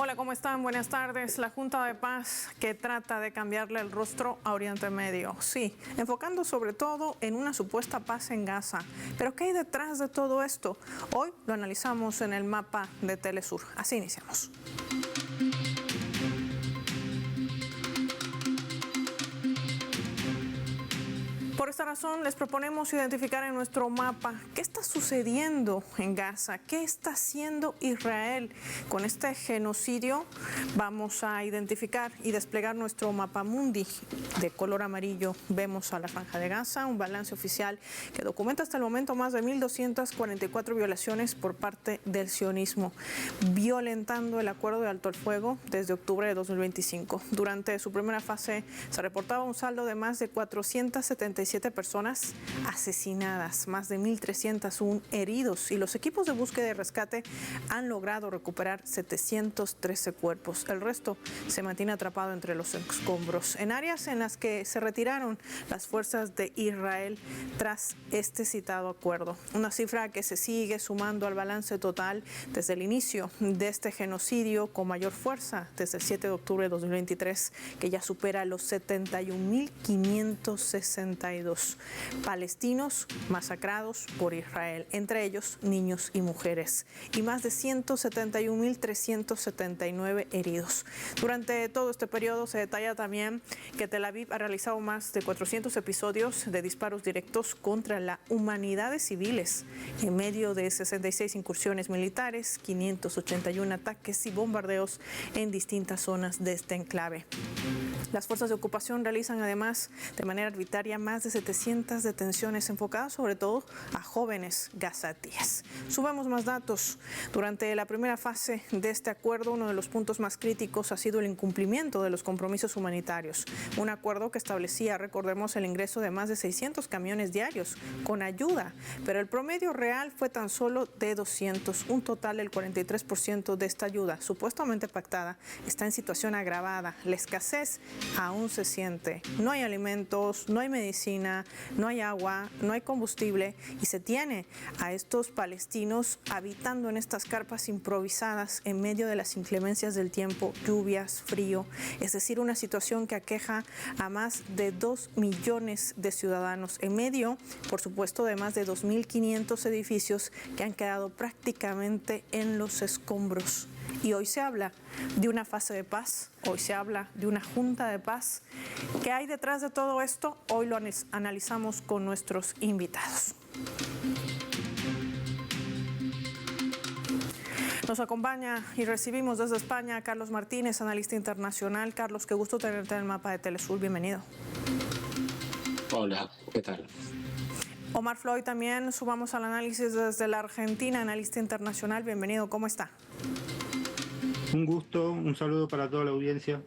Hola, ¿cómo están? Buenas tardes. La Junta de Paz que trata de cambiarle el rostro a Oriente Medio. Sí, enfocando sobre todo en una supuesta paz en Gaza. Pero ¿qué hay detrás de todo esto? Hoy lo analizamos en el mapa de Telesur. Así iniciamos. Por esta razón les proponemos identificar en nuestro mapa qué está sucediendo en Gaza, qué está haciendo Israel con este genocidio. Vamos a identificar y desplegar nuestro mapa mundi de color amarillo. Vemos a la Franja de Gaza, un balance oficial que documenta hasta el momento más de 1.244 violaciones por parte del sionismo, violentando el acuerdo de alto el fuego desde octubre de 2025. Durante su primera fase se reportaba un saldo de más de 477 personas asesinadas, más de 1.301 heridos, y los equipos de búsqueda y rescate han logrado recuperar 713 cuerpos. El resto se mantiene atrapado entre los escombros, en áreas en las que se retiraron las fuerzas de Israel tras este citado acuerdo. Una cifra que se sigue sumando al balance total desde el inicio de este genocidio con mayor fuerza desde el 7 de octubre de 2023, que ya supera los 71.562 palestinos masacrados por Israel, entre ellos niños y mujeres, y más de 171.379 heridos. Durante todo este periodo se detalla también que Tel Aviv ha realizado más de 400 episodios de disparos directos contra la humanidad de civiles, en medio de 66 incursiones militares, 581 ataques y bombardeos en distintas zonas de este enclave. Las fuerzas de ocupación realizan además de manera arbitraria más de 700 detenciones enfocadas sobre todo a jóvenes gazatíes. Subamos más datos. Durante la primera fase de este acuerdo, uno de los puntos más críticos ha sido el incumplimiento de los compromisos humanitarios. Un acuerdo que establecía, recordemos, el ingreso de más de 600 camiones diarios con ayuda, pero el promedio real fue tan solo de 200. Un total del 43% de esta ayuda, supuestamente pactada, está en situación agravada. La escasez aún se siente. No hay alimentos, no hay medicina, no hay agua, no hay combustible, y se tiene a estos palestinos habitando en estas carpas improvisadas en medio de las inclemencias del tiempo, lluvias, frío, es decir, una situación que aqueja a más de 2 millones de ciudadanos, en medio, por supuesto, de más de 2.500 edificios que han quedado prácticamente en los escombros. Y hoy se habla de una fase de paz, hoy se habla de una junta de paz. ¿Qué hay detrás de todo esto? Hoy lo analizamos con nuestros invitados. Nos acompaña y recibimos desde España a Carlos Martínez, analista internacional. Carlos, qué gusto tenerte en el mapa de Telesur. Bienvenido. Hola, ¿qué tal? Omar Floyd también, sumamos al análisis desde la Argentina, analista internacional. Bienvenido, ¿cómo está? Un gusto, un saludo para toda la audiencia.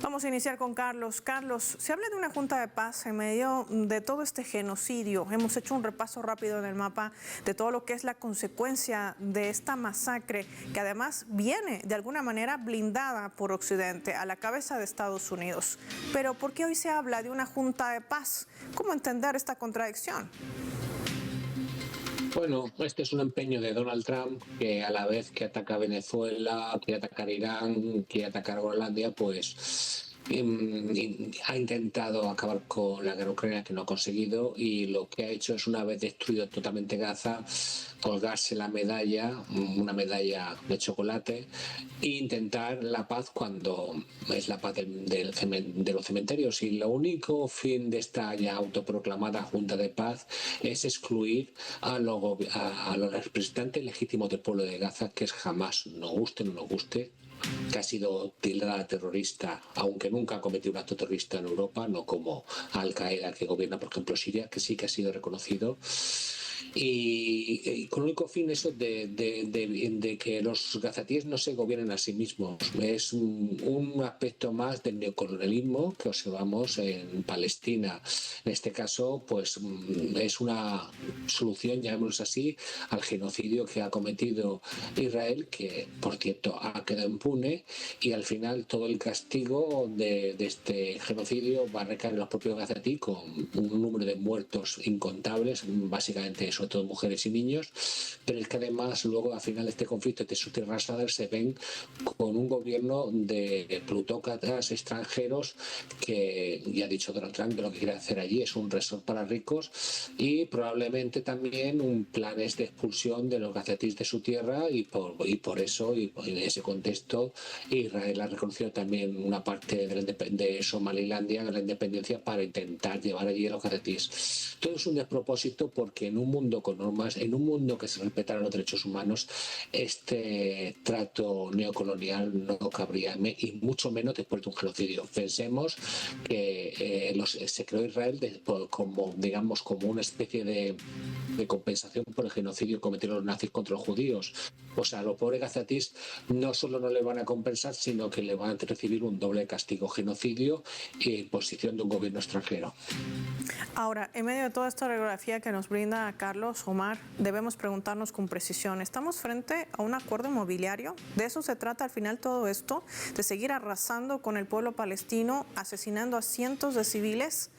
Vamos a iniciar con Carlos. Carlos, se habla de una junta de paz en medio de todo este genocidio. Hemos hecho un repaso rápido en el mapa de todo lo que es la consecuencia de esta masacre, que además viene de alguna manera blindada por Occidente, a la cabeza de Estados Unidos. Pero ¿por qué hoy se habla de una junta de paz? ¿Cómo entender esta contradicción? Bueno, este es un empeño de Donald Trump, que a la vez que ataca a Venezuela, quiere atacar a Irán, quiere atacar a Groenlandia, pues ha intentado acabar con la guerra ucraniana, que no ha conseguido, y lo que ha hecho es, una vez destruido totalmente Gaza, colgarse la medalla, una medalla de chocolate, e intentar la paz cuando es la paz de los cementerios. Y lo único fin de esta ya autoproclamada Junta de Paz es excluir a los representantes legítimos del pueblo de Gaza, que es Hamas, nos guste o no nos guste, que ha sido tildada terrorista, aunque nunca ha cometido un acto terrorista en Europa, no como Al-Qaeda, que gobierna, por ejemplo, Siria, que sí que ha sido reconocido. Y con el único fin eso de que los gazatíes no se gobiernen a sí mismos. Es un aspecto más del neocolonialismo que observamos en Palestina. En este caso, pues es una solución, llamémoslo así, al genocidio que ha cometido Israel, que por cierto ha quedado impune, y al final todo el castigo de este genocidio va a recaer en los propios gazatíes, con un número de muertos incontables, básicamente sobre todo mujeres y niños, pero es que además luego al final este conflicto de sus tierras se ven con un gobierno de plutócratas extranjeros que ya ha dicho Donald Trump que lo que quiere hacer allí es un resort para ricos y probablemente también un planes de expulsión de los gazetís de su tierra y por eso y en ese contexto Israel ha reconocido también una parte de Somalilandia de la independencia para intentar llevar allí a los gazetís. Todo es un despropósito porque en un mundo con normas, en un mundo que se respetaran los derechos humanos, este trato neocolonial no cabría, y mucho menos después de un genocidio. Pensemos que se creó Israel como, digamos, como una especie de compensación por el genocidio que cometieron los nazis contra los judíos. O sea, a los pobres gazetís no solo no le van a compensar, sino que le van a recibir un doble castigo, genocidio e imposición de un gobierno extranjero. Ahora, en medio de toda esta radiografía que nos brinda Carlos, Omar, debemos preguntarnos con precisión, ¿estamos frente a un acuerdo inmobiliario? ¿De eso se trata al final todo esto? ¿De seguir arrasando con el pueblo palestino, asesinando a cientos de civiles?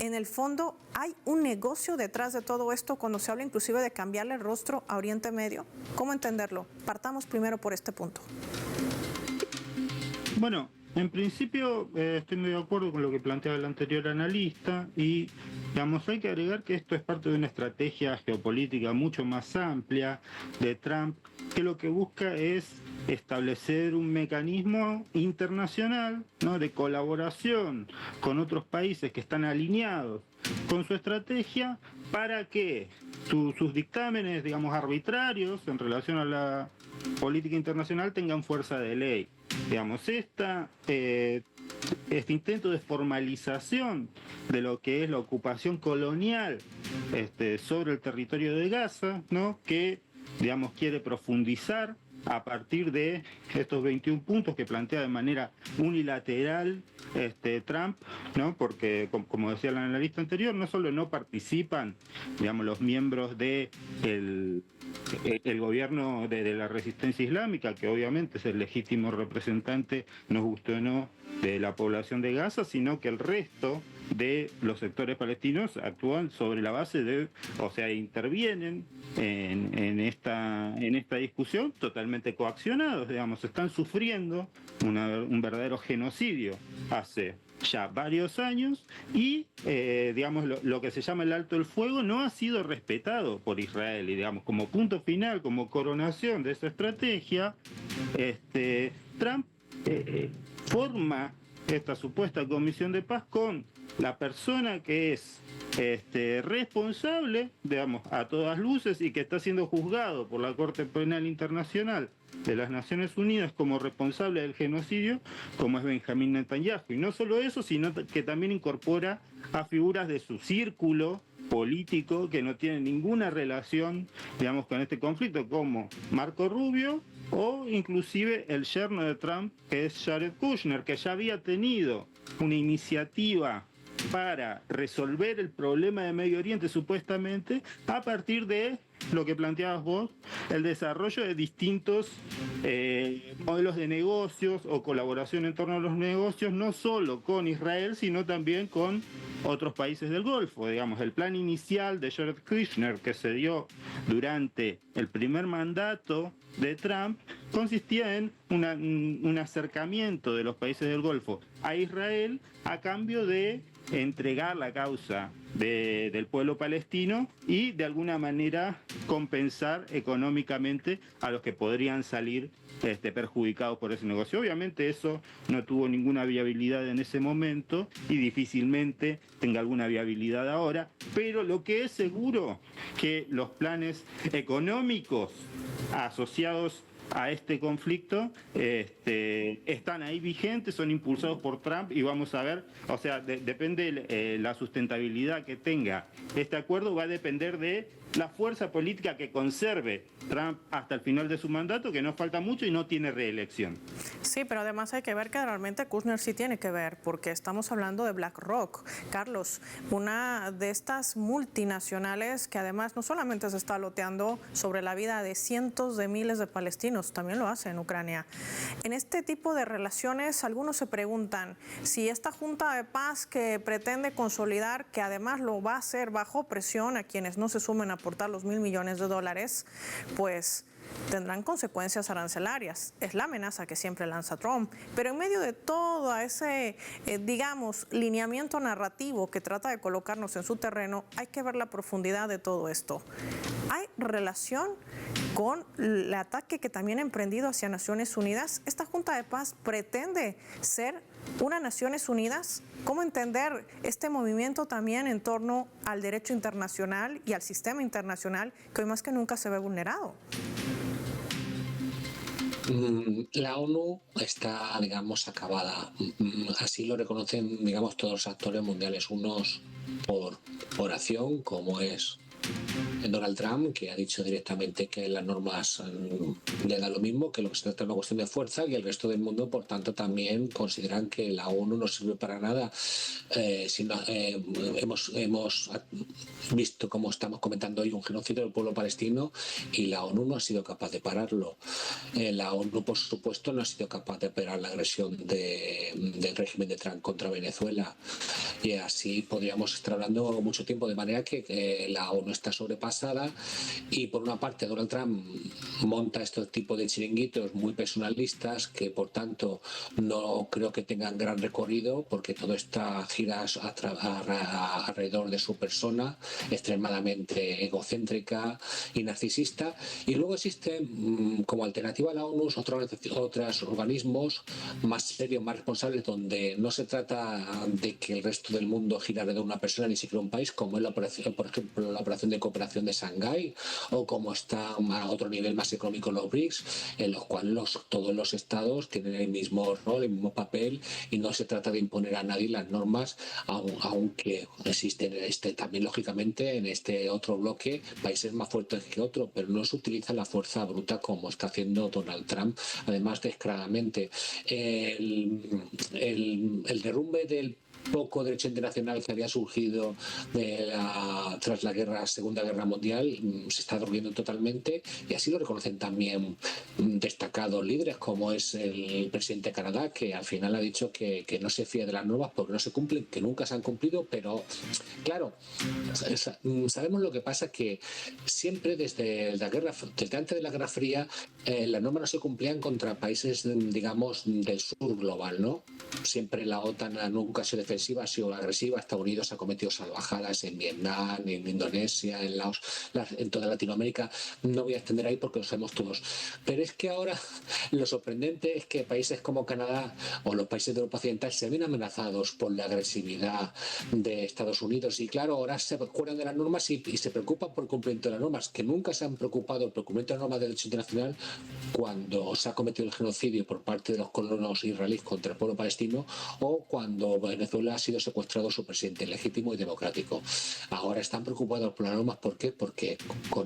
En el fondo, ¿hay un negocio detrás de todo esto cuando se habla inclusive de cambiarle el rostro a Oriente Medio? ¿Cómo entenderlo? Partamos primero por este punto. Bueno, en principio estoy muy de acuerdo con lo que planteaba el anterior analista y digamos, hay que agregar que esto es parte de una estrategia geopolítica mucho más amplia de Trump, que lo que busca es establecer un mecanismo internacional, ¿no?, de colaboración con otros países que están alineados con su estrategia para que sus dictámenes, digamos, arbitrarios en relación a la política internacional tengan fuerza de ley. Digamos, este intento de formalización de lo que es la ocupación colonial sobre el territorio de Gaza, ¿no?, que, digamos, quiere profundizar a partir de estos 21 puntos que plantea de manera unilateral Trump, ¿no? Porque, como decía el analista anterior, no solo no participan, digamos, los miembros de el gobierno de la resistencia islámica, que obviamente es el legítimo representante, nos guste o no, de la población de Gaza, sino que el resto de los sectores palestinos actúan sobre la base de, o sea, intervienen en esta discusión totalmente coaccionados, digamos, están sufriendo un verdadero genocidio hace ya varios años y, digamos, lo que se llama el alto el fuego no ha sido respetado por Israel y, digamos, como punto final, como coronación de esa estrategia, Trump forma esta supuesta comisión de paz con la persona que es responsable, digamos, a todas luces y que está siendo juzgado por la Corte Penal Internacional de las Naciones Unidas como responsable del genocidio, como es Benjamín Netanyahu. Y no solo eso, sino que también incorpora a figuras de su círculo político que no tienen ninguna relación, digamos, con este conflicto, como Marco Rubio o inclusive el yerno de Trump, que es Jared Kushner, que ya había tenido una iniciativa para resolver el problema de Medio Oriente supuestamente a partir de lo que planteabas vos, el desarrollo de distintos modelos de negocios o colaboración en torno a los negocios, no solo con Israel, sino también con otros países del Golfo. Digamos, el plan inicial de Jared Kushner que se dio durante el primer mandato de Trump consistía en un acercamiento de los países del Golfo a Israel a cambio de entregar la causa del pueblo palestino y de alguna manera compensar económicamente a los que podrían salir perjudicados por ese negocio. Obviamente eso no tuvo ninguna viabilidad en ese momento y difícilmente tenga alguna viabilidad ahora, pero lo que es seguro que los planes económicos asociados a este conflicto están ahí vigentes, son impulsados por Trump y vamos a ver, o sea, depende la sustentabilidad que tenga este acuerdo, va a depender de la fuerza política que conserve Trump hasta el final de su mandato, que no falta mucho y no tiene reelección. Sí, pero además hay que ver que realmente Kushner sí tiene que ver, porque estamos hablando de BlackRock. Carlos, una de estas multinacionales que además no solamente se está loteando sobre la vida de cientos de miles de palestinos, también lo hace en Ucrania. En este tipo de relaciones, algunos se preguntan si esta Junta de Paz que pretende consolidar, que además lo va a hacer bajo presión a quienes no se sumen a aportar los $1.000 millones, pues tendrán consecuencias arancelarias. Es la amenaza que siempre lanza Trump. Pero en medio de todo ese, digamos, lineamiento narrativo que trata de colocarnos en su terreno, hay que ver la profundidad de todo esto. ¿Hay relación con el ataque que también ha emprendido hacia Naciones Unidas? ¿Esta Junta de Paz pretende ser una Naciones Unidas? ¿Cómo entender este movimiento también en torno al derecho internacional y al sistema internacional que hoy más que nunca se ve vulnerado? La ONU está, digamos, acabada. Así lo reconocen, digamos, todos los actores mundiales, unos por acción, como es Donald Trump, que ha dicho directamente que las normas le da lo mismo, que lo que se trata es una cuestión de fuerza, y el resto del mundo, por tanto, también consideran que la ONU no sirve para nada. Hemos visto, como estamos comentando hoy, un genocidio del pueblo palestino y la ONU no ha sido capaz de pararlo. La ONU, por supuesto, no ha sido capaz de parar la agresión del régimen de Trump contra Venezuela. Y así podríamos estar hablando mucho tiempo, de manera que la ONU está sobrepasada, y por una parte Donald Trump monta este tipo de chiringuitos muy personalistas que por tanto no creo que tengan gran recorrido, porque todo está gira alrededor de su persona, extremadamente egocéntrica y narcisista. Y luego existen como alternativa a la ONU otros organismos más serios, más responsables, donde no se trata de que el resto del mundo gira alrededor de una persona, ni siquiera un país, como es la operación, por ejemplo, la operación de cooperación de Shanghái, o como está a otro nivel más económico los BRICS, en los cuales todos los estados tienen el mismo rol, el mismo papel, y no se trata de imponer a nadie las normas, aunque existen también, lógicamente, en este otro bloque países más fuertes que otros, pero no se utiliza la fuerza bruta como está haciendo Donald Trump, además descaradamente. El derrumbe del poco derecho internacional que había surgido tras la Segunda Guerra Mundial se está durmiendo totalmente, y así lo reconocen también destacados líderes, como es el presidente de Canadá, que al final ha dicho que no se fía de las normas porque no se cumplen, que nunca se han cumplido. Pero claro, sabemos lo que pasa, que siempre desde antes de la Guerra Fría, las normas no se cumplían contra países, digamos, del sur global, ¿no? Siempre la OTAN nunca se defensiva, ha sido agresiva. Estados Unidos ha cometido salvajadas en Vietnam, en Indonesia, en Laos, en toda Latinoamérica. No voy a extender ahí porque lo sabemos todos. Pero es que ahora lo sorprendente es que países como Canadá o los países de Europa Occidental se ven amenazados por la agresividad de Estados Unidos, y claro, ahora se acuerdan de las normas y se preocupan por el cumplimiento de las normas, que nunca se han preocupado por el cumplimiento de las normas de derecho internacional cuando se ha cometido el genocidio por parte de los colonos israelíes contra el pueblo palestino, o cuando Venezuela ha sido secuestrado su presidente legítimo y democrático. Ahora están preocupados por las normas. ¿Por qué? Porque con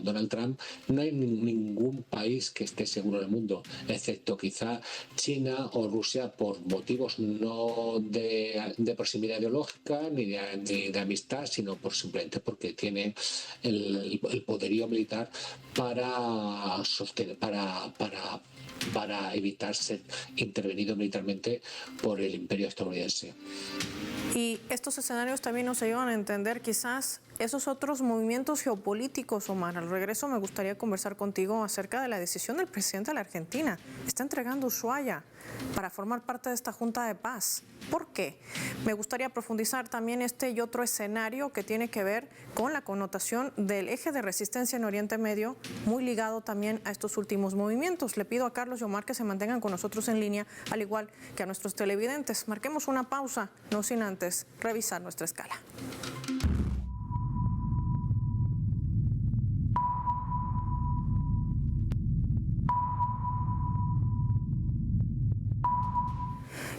Donald Trump no hay ningún país que esté seguro en el mundo, excepto quizá China o Rusia, por motivos no de proximidad ideológica ni de amistad, sino simplemente porque tiene el poderío militar para evitar ser intervenido militarmente por el imperio estadounidense. Y estos escenarios también nos ayudan a entender quizás esos otros movimientos geopolíticos, Omar. Al regreso me gustaría conversar contigo acerca de la decisión del presidente de la Argentina. Está entregando Ushuaia para formar parte de esta Junta de Paz. ¿Por qué? Me gustaría profundizar también este y otro escenario que tiene que ver con la connotación del eje de resistencia en Oriente Medio, muy ligado también a estos últimos movimientos. Le pido a Carlos y Omar que se mantengan con nosotros en línea, al igual que a nuestros televidentes. Marquemos una pausa, no sin antes revisar nuestra escala.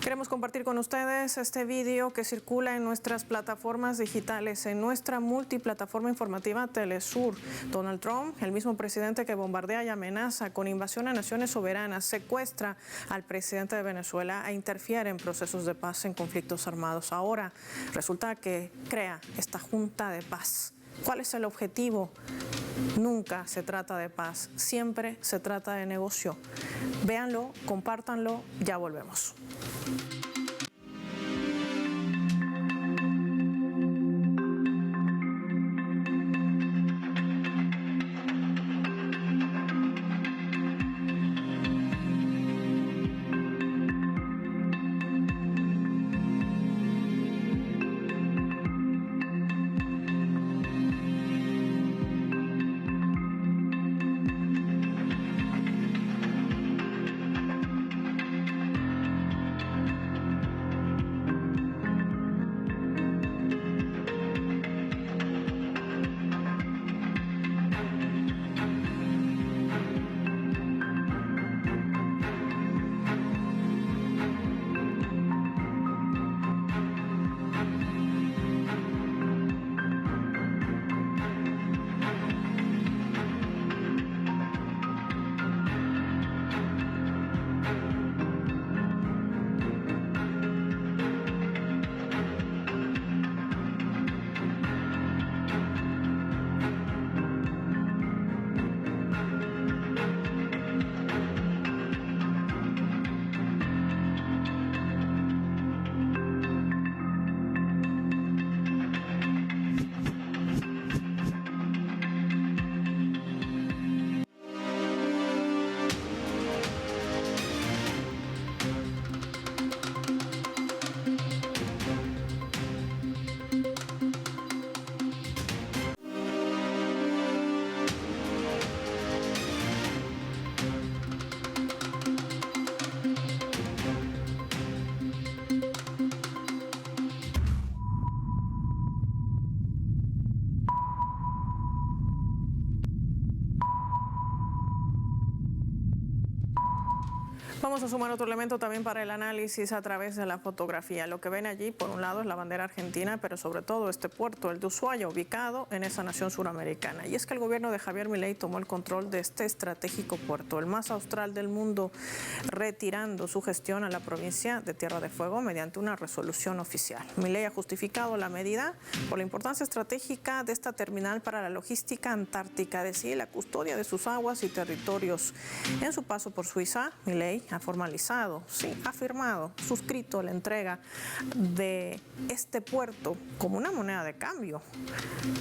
Queremos compartir con ustedes este video que circula en nuestras plataformas digitales, en nuestra multiplataforma informativa Telesur. Donald Trump, el mismo presidente que bombardea y amenaza con invasión a naciones soberanas, secuestra al presidente de Venezuela e interfiere en procesos de paz en conflictos armados. Ahora resulta que crea esta Junta de Paz. ¿Cuál es el objetivo? Nunca se trata de paz, siempre se trata de negocio. Véanlo, compártanlo, ya volvemos. Vamos a sumar otro elemento también para el análisis a través de la fotografía. Lo que ven allí, por un lado, es la bandera argentina, pero sobre todo este puerto, el de Ushuaia, ubicado en esa nación suramericana. Y es que el gobierno de Javier Milei tomó el control de este estratégico puerto, el más austral del mundo, retirando su gestión a la provincia de Tierra de Fuego mediante una resolución oficial. Milei ha justificado la medida por la importancia estratégica de esta terminal para la logística antártica, es decir, la custodia de sus aguas y territorios. En su paso por Suiza, Milei ha formalizado, sí, ha firmado, suscrito la entrega de este puerto como una moneda de cambio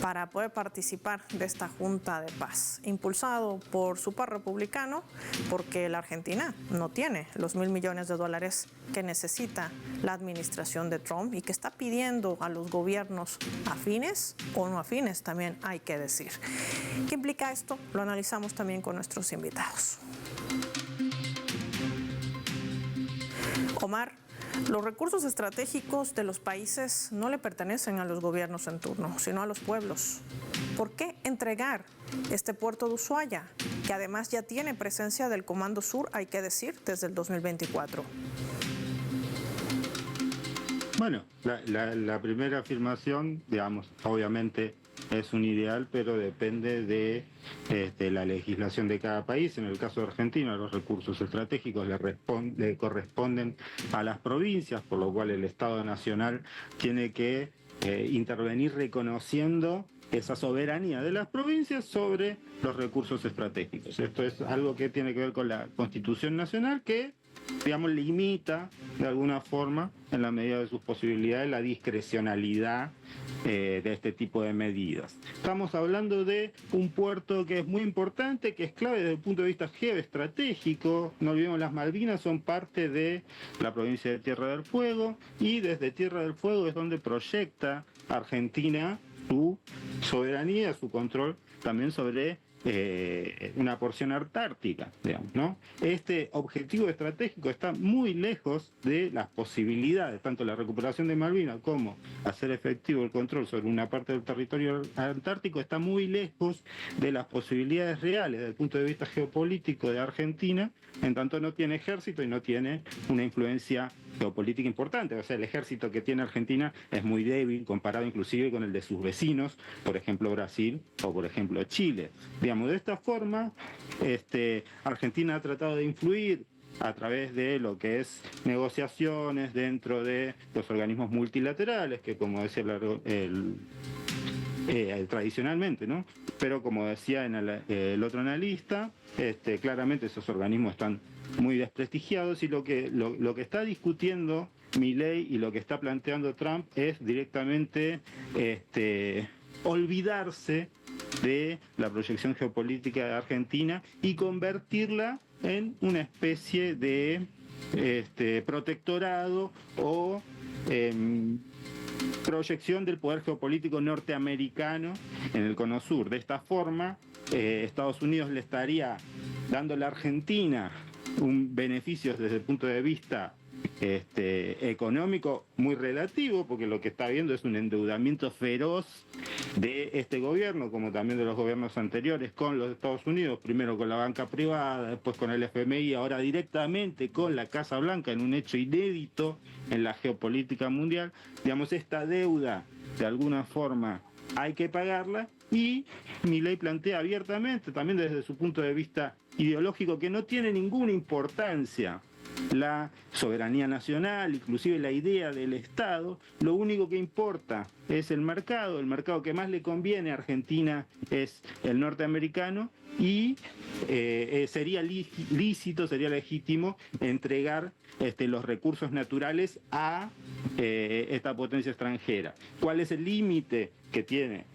para poder participar de esta Junta de Paz, impulsado por su par republicano, porque la Argentina no tiene los $1.000 millones que necesita la administración de Trump y que está pidiendo a los gobiernos afines o no afines, también hay que decir. ¿Qué implica esto? Lo analizamos también con nuestros invitados. Omar, los recursos estratégicos de los países no le pertenecen a los gobiernos en turno, sino a los pueblos. ¿Por qué entregar este puerto de Ushuaia, que además ya tiene presencia del Comando Sur, hay que decir, desde el 2024? Bueno, la primera afirmación, digamos, obviamente es un ideal, pero depende de la legislación de cada país. En el caso de Argentina, los recursos estratégicos le corresponden a las provincias, por lo cual el Estado Nacional tiene que intervenir reconociendo esa soberanía de las provincias sobre los recursos estratégicos. Esto es algo que tiene que ver con la Constitución Nacional, que, digamos, limita de alguna forma, en la medida de sus posibilidades, la discrecionalidad de este tipo de medidas. Estamos hablando de un puerto que es muy importante, que es clave desde el punto de vista geoestratégico. No olvidemos, las Malvinas son parte de la provincia de Tierra del Fuego, y desde Tierra del Fuego es donde proyecta Argentina su soberanía, su control también sobre una porción antártica, digamos, ¿no? Este objetivo estratégico está muy lejos de las posibilidades, tanto la recuperación de Malvinas como hacer efectivo el control sobre una parte del territorio antártico, está muy lejos de las posibilidades reales desde el punto de vista geopolítico de Argentina, en tanto no tiene ejército y no tiene una influencia geopolítica importante. O sea, el ejército que tiene Argentina es muy débil comparado inclusive con el de sus vecinos, por ejemplo Brasil o por ejemplo Chile. Digamos, de esta forma, Argentina ha tratado de influir a través de lo que es negociaciones dentro de los organismos multilaterales, que como decía tradicionalmente, ¿no? Pero como decía en el otro analista, claramente esos organismos están muy desprestigiados y lo que está discutiendo Milei y lo que está planteando Trump es directamente olvidarse de la proyección geopolítica de Argentina y convertirla en una especie de protectorado o proyección del poder geopolítico norteamericano en el Cono Sur. De esta forma, Estados Unidos le estaría dando a la Argentina un beneficio desde el punto de vista económico muy relativo, porque lo que está viendo es un endeudamiento feroz de este gobierno, como también de los gobiernos anteriores, con los Estados Unidos, primero con la banca privada, después con el FMI, ahora directamente con la Casa Blanca, en un hecho inédito en la geopolítica mundial. Digamos, esta deuda, de alguna forma, hay que pagarla, y Milei plantea abiertamente, también desde su punto de vista ideológico, que no tiene ninguna importancia la soberanía nacional, inclusive la idea del Estado. Lo único que importa es el mercado que más le conviene a Argentina es el norteamericano, y sería lícito, sería legítimo entregar los recursos naturales a esta potencia extranjera. ¿Cuál es el límite que tiene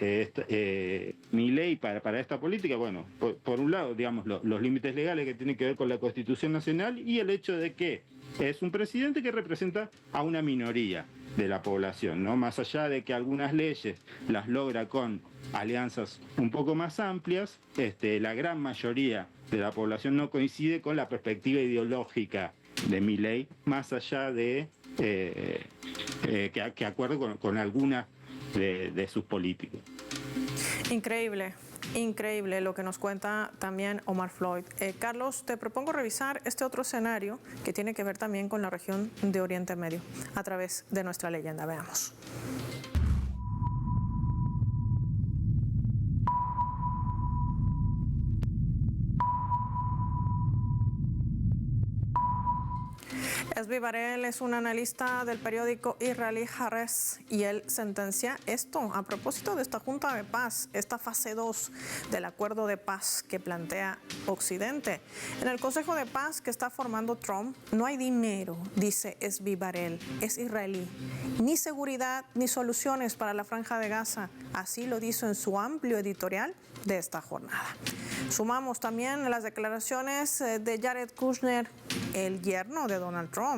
Milei para esta política? Bueno, por un lado, digamos, los límites legales que tienen que ver con la Constitución Nacional y el hecho de que es un presidente que representa a una minoría de la población, ¿no? Más allá de que algunas leyes las logra con alianzas un poco más amplias, la gran mayoría de la población no coincide con la perspectiva ideológica de Milei, más allá de que acuerde con algunas de sus políticos. Increíble lo que nos cuenta también Omar Floyd. Carlos, te propongo revisar este otro escenario que tiene que ver también con la región de Oriente Medio a través de nuestra leyenda. Veamos. Esvi Barel es un analista del periódico israelí Haaretz y él sentencia esto a propósito de esta Junta de Paz, esta fase 2 del acuerdo de paz que plantea Occidente. En el Consejo de Paz que está formando Trump no hay dinero, dice Esvi Barel, es israelí, ni seguridad ni soluciones para la Franja de Gaza, así lo dice en su amplio editorial de esta jornada. Sumamos también las declaraciones de Jared Kushner, el yerno de Donald Trump.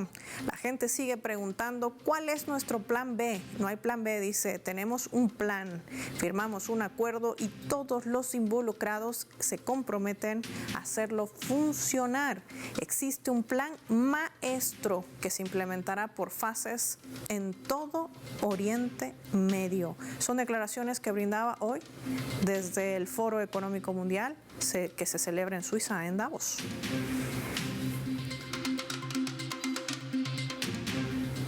La gente sigue preguntando cuál es nuestro plan B. No hay plan B, dice, tenemos un plan. Firmamos un acuerdo y todos los involucrados se comprometen a hacerlo funcionar. Existe un plan maestro que se implementará por fases en todo Oriente Medio. Son declaraciones que brindaba hoy desde el Foro Económico Mundial que se celebra en Suiza, en Davos.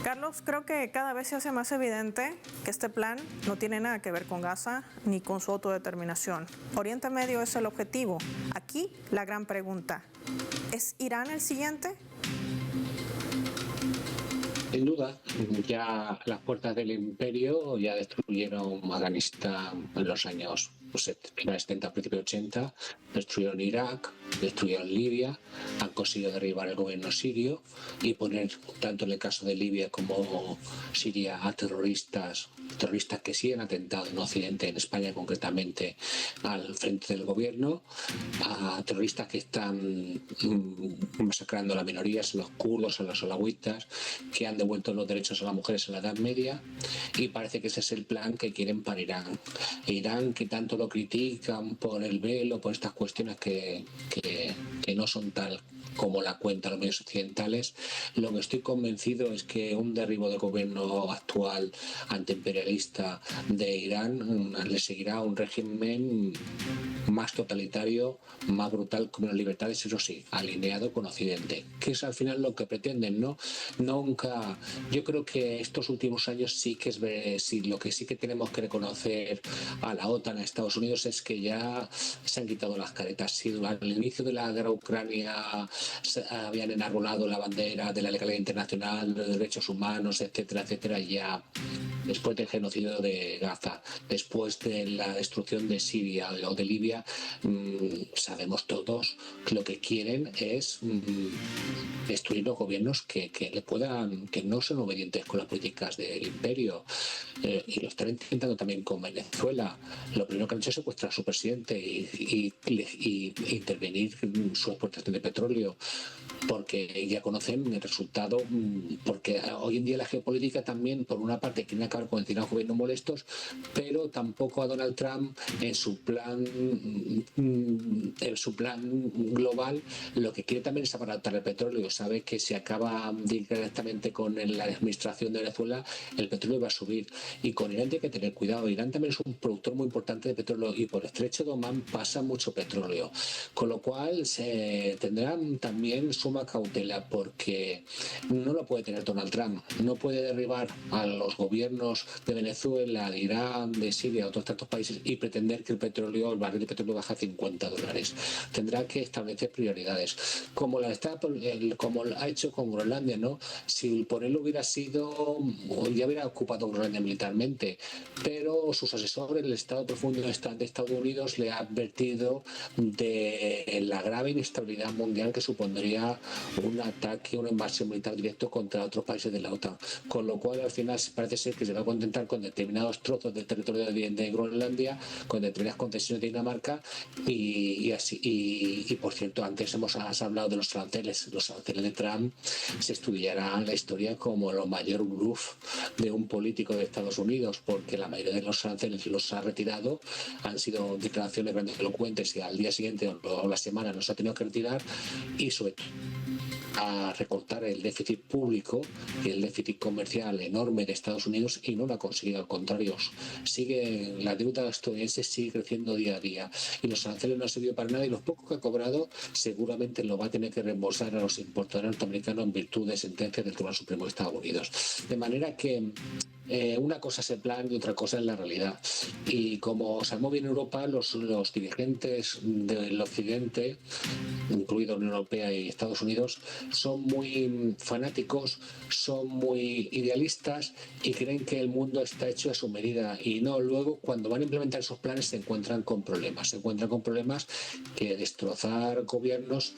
Carlos, creo que cada vez se hace más evidente que este plan no tiene nada que ver con Gaza ni con su autodeterminación. Oriente Medio es el objetivo. Aquí la gran pregunta, ¿es Irán el siguiente? Sin duda, ya las puertas del imperio ya destruyeron Afganistán en los años 70, principios 80, destruyeron Irak, destruyeron Libia, han conseguido derribar el gobierno sirio y poner, tanto en el caso de Libia como Siria, a terroristas que sí han atentado en Occidente, en España concretamente, al frente del gobierno, a terroristas que están masacrando a las minorías, a los kurdos, a los alawitas, que han devuelto los derechos a las mujeres en la Edad Media, y parece que ese es el plan que quieren para Irán. Irán, que tanto lo critican por el velo, por estas cuestiones que no son tal como la cuentan los medios occidentales. Lo que estoy convencido es que un derribo del gobierno actual antiimperialista de Irán le seguirá un régimen más totalitario, más brutal, con menos libertades, eso sí, alineado con Occidente, que es al final lo que pretenden, ¿no? Nunca, yo creo que estos últimos años sí que lo que sí que tenemos que reconocer a la OTAN, a Estados Unidos, es que ya se han quitado las caretas. Si al inicio de la guerra Ucrania habían enarbolado la bandera de la legalidad internacional, de los derechos humanos, etcétera, etcétera, ya después del genocidio de Gaza, después de la destrucción de Siria o de Libia, sabemos todos que lo que quieren es destruir los gobiernos que no son obedientes con las políticas del imperio, y lo están intentando también con Venezuela. Lo primero que han hecho es secuestrar a su presidente y intervenir en su exportación de petróleo, porque ya conocen el resultado, porque hoy en día la geopolítica también, por una parte, quieren acabar con determinados gobiernos molestos, pero tampoco a Donald Trump en su plan global lo que quiere también es abaratar el petróleo. Sabe que si acaba directamente con la administración de Venezuela, el petróleo va a subir, y con Irán tiene que tener cuidado. Irán también es un productor muy importante de petróleo y por el estrecho de Omán pasa mucho petróleo, con lo cual se tendrán también suma cautela, porque no lo puede tener Donald Trump, no puede derribar a los gobiernos de Venezuela, de Irán, de Siria, otros tantos países, y pretender que el barril de petróleo baja a $50. Tendrá que establecer prioridades, como ha hecho con Groenlandia, ¿no? Si por él hubiera sido, ya hubiera ocupado Groenlandia militarmente, pero sus asesores, el Estado Profundo de Estados Unidos, le ha advertido de la grave inestabilidad mundial que supondría un ataque, una invasión militar directo contra otros países de la OTAN, con lo cual al final parece ser que se va a contentar con determinados trozos del territorio de Groenlandia, con determinadas concesiones de Dinamarca, y por cierto, antes has hablado de los aranceles de Trump. Se estudiará la historia como lo mayor bluff de un político de Estados Unidos, porque la mayoría de los aranceles los ha retirado, han sido declaraciones grandilocuentes y al día siguiente o la semana no se ha tenido que retirar, y sobre todo a recortar el déficit público y el déficit comercial enorme de Estados Unidos, y no lo ha conseguido, al contrario, la deuda estadounidense sigue creciendo día a día, y los aranceles no han servido para nada, y los pocos que ha cobrado seguramente lo va a tener que reembolsar a los importadores norteamericanos en virtud de sentencias del Tribunal Supremo de Estados Unidos. De manera que una cosa es el plan y otra cosa es la realidad. Y como sabemos bien en Europa, los dirigentes del occidente, incluido la Unión Europea y Estados Unidos, son muy fanáticos, son muy idealistas y creen que el mundo está hecho a su medida, y no, luego cuando van a implementar esos planes se encuentran con problemas que destrozar gobiernos,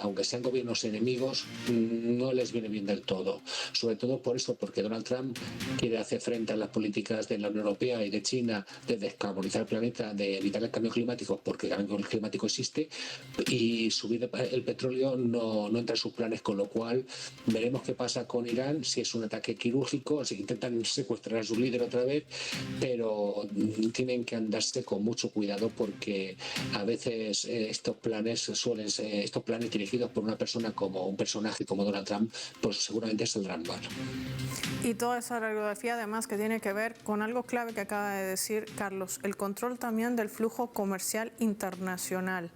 aunque sean gobiernos enemigos, no les viene bien del todo, sobre todo por eso, porque Donald Trump quiere hacer frente a las políticas de la Unión Europea y de China de descarbonizar el planeta, de evitar el cambio climático, porque el cambio climático existe, y subir el petróleo no entra en sus planes, con lo cual veremos qué pasa con Irán, si es un ataque quirúrgico, si intentan secuestrar a su líder otra vez, pero tienen que andarse con mucho cuidado, porque a veces estos planes dirigidos por un personaje como Donald Trump, pues seguramente saldrán mal. Y toda esa radiografía además que tiene que ver con algo clave que acaba de decir Carlos, el control también del flujo comercial internacional,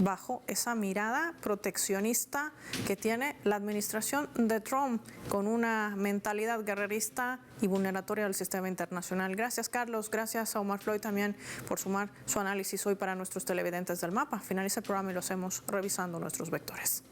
bajo esa mirada proteccionista que tiene la administración de Trump, con una mentalidad guerrerista y vulneratoria del sistema internacional. Gracias, Carlos. Gracias a Omar Floyd también por sumar su análisis hoy para nuestros televidentes del Mapa. Finaliza el programa y lo hacemos revisando nuestros vectores.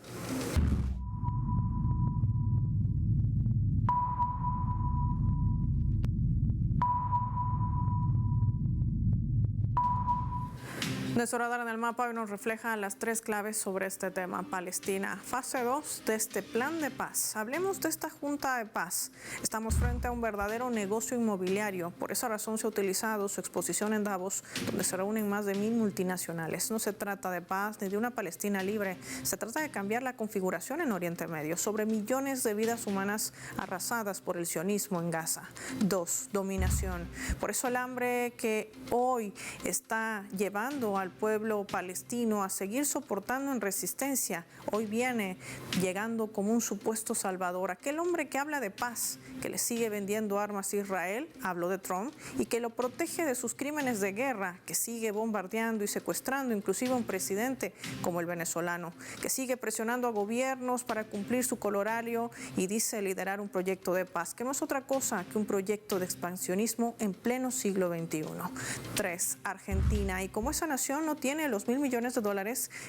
Nuestro radar en el mapa hoy nos refleja las tres claves sobre este tema: Palestina, fase 2 de este plan de paz. Hablemos de esta Junta de Paz. Estamos frente a un verdadero negocio inmobiliario. Por esa razón se ha utilizado su exposición en Davos, donde se reúnen más de 1.000 multinacionales. No se trata de paz ni de una Palestina libre. Se trata de cambiar la configuración en Oriente Medio, sobre millones de vidas humanas arrasadas por el sionismo en Gaza. 2, dominación. Por eso el hambre que hoy está llevando a al pueblo palestino a seguir soportando en resistencia. Hoy viene llegando como un supuesto salvador. Aquel hombre que habla de paz, que le sigue vendiendo armas a Israel, habló de Trump, y que lo protege de sus crímenes de guerra, que sigue bombardeando y secuestrando inclusive a un presidente como el venezolano, que sigue presionando a gobiernos para cumplir su corolario y dice liderar un proyecto de paz, que no es otra cosa que un proyecto de expansionismo en pleno siglo XXI. 3. Argentina. Y como esa nación no tiene los $1.000 millones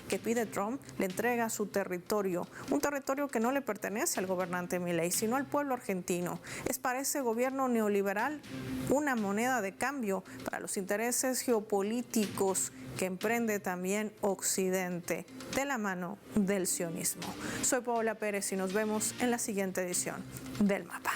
que pide Trump, le entrega su territorio, un territorio que no le pertenece al gobernante Milei, sino al pueblo argentino. Es para ese gobierno neoliberal una moneda de cambio para los intereses geopolíticos que emprende también Occidente de la mano del sionismo. Soy Paola Pérez y nos vemos en la siguiente edición del Mapa.